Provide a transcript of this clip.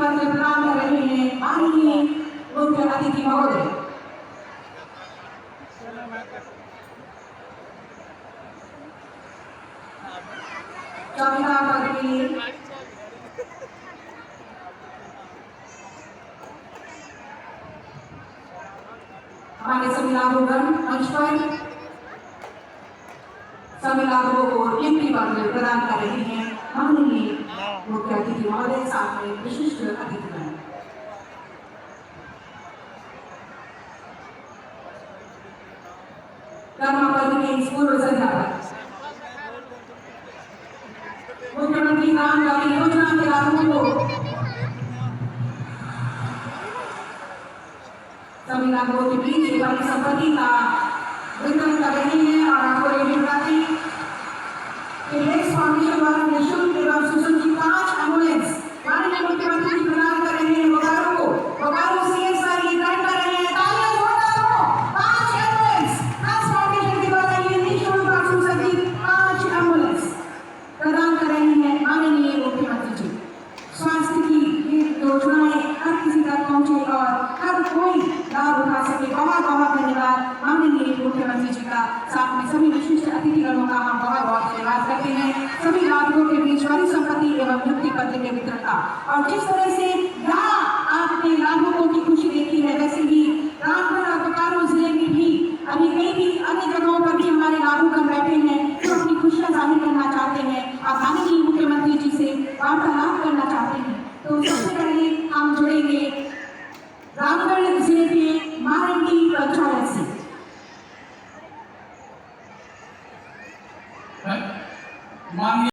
पत्र प्रदान कर रहे हैं माननीय मुख्य अतिथि महोदय। कविता पद के लिए हमारे सभी लाभुकगण मंच पर सभी लाभुकों को कीमती पत्र प्रदान कर रहे हैं माननीय मुख्य अतिथि महोदय, साथ में विशिष्ट अतिथिगण। कर्म पद के इस पूर्व संध्या पर मुख्यमंत्री ग्राम ज्योति योजना के लाभुकों को सभी लाभुकों के बीच परिसंपत्ति का वितरण कर रहे हैं और आपको ये भी बताते हैं कि लेक्स फाउंडेशन द्वारा निःशुल्क एवं सुसज्जित 5 एम्बुलेंस माननीय मुख्यमंत्री जी प्रदान कर रहे हैं बोकारो को। बोकारो सीएसआर ये ग्रांट कर रहे हैं, तालियां जोरदार हो। 5 एम्बुलेंस लेक्स फाउंडेशन के द्वारा ये निःशुल्क और सुसज्जित 5 एम्बुलेंस प्रदान कर रहे हैं माननीय मुख्यमंत्री जी। स्वास्थ्य की ये योजनाएं हर किसी तक पहुंचे और हर कोई लाभ उठा सके। बहुत बहुत धन्यवाद माननीय मुख्यमंत्री जी का। साथ में सभी विशिष्ट अतिथिगणों का हम बहुत बहुत धन्यवाद करते हैं। सभी लाभुकों के बीच परिसंपत्ति एवं नियुक्ति पत्र के वितरण का। और जिस तरह से यहाँ आपने लाभुकों की खुशी देखी है, वैसे ही रामगढ़ और बोकारो जिले में भी अभी कई भी अन्य जगहों पर भी हमारे लाभुकगण बैठे हैं जो अपनी खुशियां जाहिर करना चाहते हैं और माननीय मुख्यमंत्री जी से वार्तालाप करना चाहते हैं। तो सबसे पहले हम जुड़ेंगे रामगढ़ जिले के मारंडी पंचायत से। माननीय